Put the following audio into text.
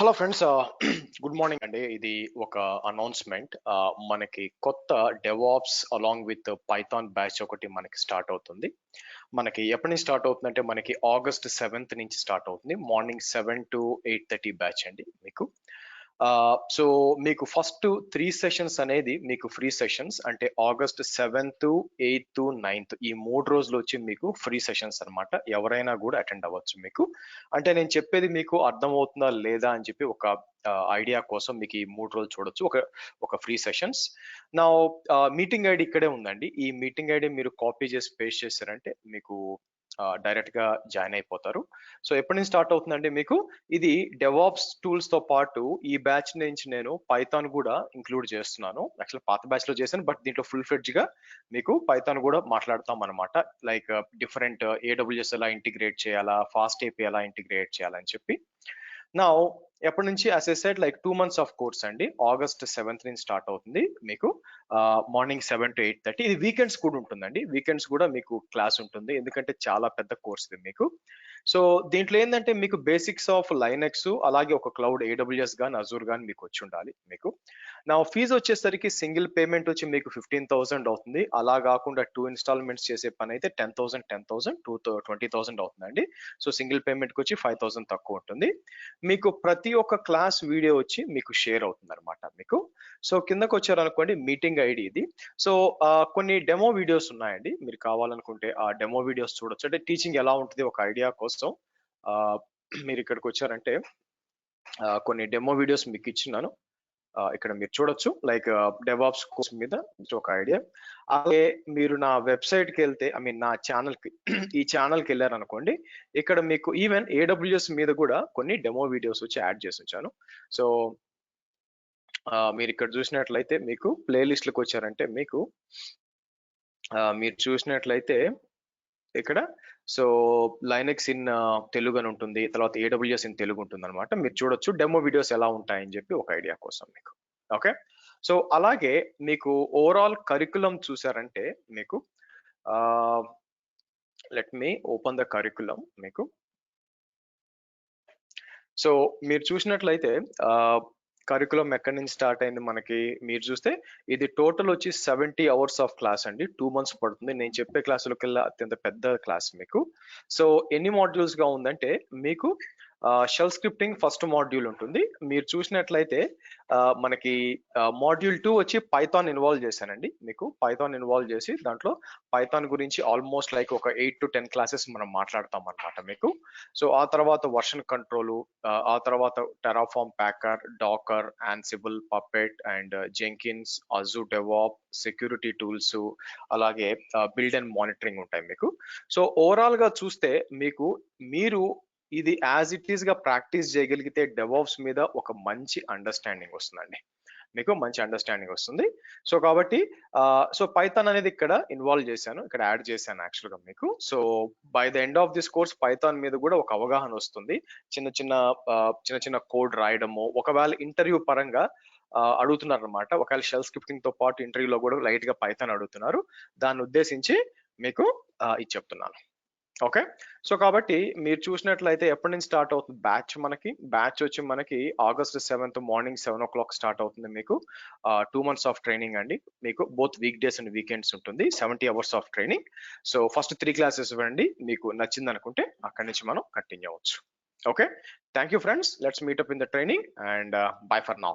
Hello friends, good morning అండి. ఇది ఒక అనౌన్స్మెంట్. మనకి కొత్త DevOps along with Python batch ఒకటి మనకి స్టార్ట్ అవుతుంది. మనకి ఎప్పటి నుంచి స్టార్ట్ అవుతుందంటే మనకి ఆగస్ట్ 7th నుంచి స్టార్ట్ అవుతుంది. మార్నింగ్ 7 to 8:30 బ్యాచ్ అండి మీకు. సో మీకు ఫస్ట్ 3 సెషన్స్ అనేది మీకు ఫ్రీ సెషన్స్. అంటే ఆగస్ట్ 7th, 8th, 9th ఈ 3 రోజులు వచ్చి మీకు ఫ్రీ సెషన్స్ అన్నమాట. ఎవరైనా కూడా అటెండ్ అవ్వచ్చు మీకు. అంటే నేను చెప్పేది మీకు అర్థమవుతుందా లేదా అని చెప్పి ఒక ఐడియా కోసం మీకు ఈ 3 రోజులు చూడొచ్చు. ఒక ఫ్రీ సెషన్స్. నా మీటింగ్ ఐడి ఇక్కడే ఉందండి. ఈ మీటింగ్ ఐడి మీరు కాపీ చేసి పేస్ట్ చేశారంటే మీకు డైరెక్ట్ గా జాయిన్ అయిపోతారు. సో ఎప్పటి నుంచి స్టార్ట్ అవుతుందంటే మీకు ఇది డెవాప్స్ టూల్స్ తో పాటు ఈ బ్యాచ్ నుంచి నేను పైథాన్ కూడా ఇంక్లూడ్ చేస్తున్నాను. యాక్చువల్ పాత బ్యాచ్ లో చేశాను, బట్ దీంట్లో ఫుల్ ఫ్లెడ్జ్ గా మీకు పైథాన్ కూడా మాట్లాడతాం అనమాట. లైక్ డిఫరెంట్ AWS ఎలా ఇంటిగ్రేట్ చేయాలా, ఫాస్ట్ API ఎలా ఇంటిగ్రేట్ చేయాలని చెప్పి. నా ఎప్పటి నుంచి as I said like 2 months of course అండి. ఆగస్ట్ 7th నుంచి స్టార్ట్ అవుతుంది మీకు. Morning 7 to 8:30. ఇది వీకెండ్స్ కూడా ఉంటుందండి. వీకెండ్స్ కూడా మీకు క్లాస్ ఉంటుంది, ఎందుకంటే చాలా పెద్ద కోర్స్ ఇది మీకు. సో దీంట్లో ఏంటంటే మీకు బేసిక్స్ ఆఫ్ లైనెక్స్, అలాగే ఒక క్లౌడ్ AWS గాని అజూర్ గాని మీకు వచ్చి ఉండాలి మీకు. నా ఫీజు వచ్చేసరికి సింగిల్ పేమెంట్ వచ్చి మీకు 15,000 అవుతుంది. అలా కాకుండా 2 ఇన్స్టాల్మెంట్స్ చేసే పని అయితే 10,000, 10,000, 20,000 అవుతుందండి. సో సింగిల్ పేమెంట్ కి వచ్చి 5,000 తక్కువ ఉంటుంది. మీకు ప్రతి ఒక్క క్లాస్ వీడియో వచ్చి మీకు షేర్ అవుతుంది అనమాట మీకు. సో కిందకు వచ్చారనుకోండి, మీటింగ్ ఐడి ఇది. సో కొన్ని డెమో వీడియోస్ ఉన్నాయండి. మీరు కావాలనుకుంటే ఆ డెమో వీడియోస్ చూడొచ్చు. అంటే టీచింగ్ ఎలా ఉంటుంది ఒక ఐడియా కోసం మీరు ఇక్కడికి వచ్చారంటే కొన్ని డెమో వీడియోస్ మీకు ఇచ్చినాను. ఇక్కడ మీరు చూడొచ్చు. లైక్ డెవాప్స్ కోర్స్ మీద ఒక ఐడియా. అలాగే మీరు నా వెబ్సైట్ కి వెళ్తే, ఐ మీన్ నా ఛానల్ కి ఈ ఛానల్ కి వెళ్ళారనుకోండి, ఇక్కడ మీకు ఈవెన్ AWS మీద కూడా కొన్ని డెమో వీడియోస్ వచ్చి యాడ్ చేసి ఉంచాను. సో మీరు ఇక్కడ చూసినట్లయితే మీకు ప్లేలిస్ట్లకు వచ్చారంటే మీకు మీరు చూసినట్లయితే ఇక్కడ సో లైనెక్స్ ఇన్ తెలుగు అని ఉంటుంది, తర్వాత AWS ఇన్ తెలుగు ఉంటుంది అనమాట. మీరు చూడొచ్చు డెమో వీడియోస్ ఎలా ఉంటాయని చెప్పి ఒక ఐడియా కోసం మీకు. ఓకే, సో అలాగే మీకు ఓవరాల్ కరికులం చూసారంటే మీకు let me open the curriculum మీకు. సో మీరు చూసినట్లయితే కరికులం ఎక్కడి నుంచి స్టార్ట్ అయింది మనకి మీరు చూస్తే ఇది టోటల్ వచ్చి 70 hours ఆఫ్ క్లాస్ అండి. 2 months పడుతుంది. నేను చెప్పే క్లాసులకెల్లా అత్యంత పెద్ద క్లాస్ మీకు. సో ఎన్ని మాడ్యూల్స్ గా ఉందంటే మీకు షెల్ స్క్రిప్టింగ్ ఫస్ట్ మాడ్యూల్ ఉంటుంది. మీరు చూసినట్లయితే మనకి మాడ్యూల్ 2 వచ్చి పైథాన్ ఇన్వాల్వ్ చేశానండి మీకు. పైథాన్ ఇన్వాల్వ్ చేసి దాంట్లో పైథాన్ గురించి ఆల్మోస్ట్ లైక్ ఒక 8 to 10 క్లాసెస్ మనం మాట్లాడతాం అనమాట మీకు. సో ఆ తర్వాత వర్షన్ కంట్రోల్, ఆ తర్వాత Terraform, Packer, Docker, Ansible, Puppet and Jenkins, Azure DevOp, security tools, అలాగే బిల్డ్ అండ్ మానిటరింగ్ ఉంటాయి మీకు. సో ఓవరాల్ గా చూస్తే మీకు మీరు ఇది యాజ్ ఇట్ ఈస్ గా ప్రాక్టీస్ చేయగలిగితే డెవాప్స్ మీద ఒక మంచి అండర్స్టాండింగ్ వస్తుందండి మీకు. మంచి అండర్స్టాండింగ్ వస్తుంది. సో కాబట్టి సో పైథాన్ అనేది ఇక్కడ ఇన్వాల్వ్ చేశాను, ఇక్కడ యాడ్ చేశాను యాక్చువల్ గా మీకు. So by the end of this course Python మీద కూడా ఒక అవగాహన వస్తుంది. చిన్న చిన్న కోడ్ రాయడము, ఒకవేళ ఇంటర్వ్యూ పరంగా అడుగుతున్నారు అనమాట. ఒకవేళ షెల్ స్క్రిప్టింగ్ తో పాటు ఇంటర్వ్యూలో కూడా లైట్ గా పైథాన్ అడుగుతున్నారు. దాన్ని ఉద్దేశించి మీకు ఇది చెప్తున్నాను. ఓకే, సో కాబట్టి మీరు చూసినట్లయితే ఎప్పటి నుంచి స్టార్ట్ అవుతుంది బ్యాచ్ మనకి. బ్యాచ్ వచ్చి మనకి August 7th morning 7 o'clock start అవుతుంది మీకు. 2 months ఆఫ్ ట్రైనింగ్ అండి మీకు. Both week days and weekends ఉంటుంది. 70 hours of training. So first 3 classes ఇవ్వండి. మీకు నచ్చింది అనుకుంటే అక్కడి నుంచి మనం కంటిన్యూ అవ్వచ్చు. Okay, thank you friends. Let's meet up in the training and by for now.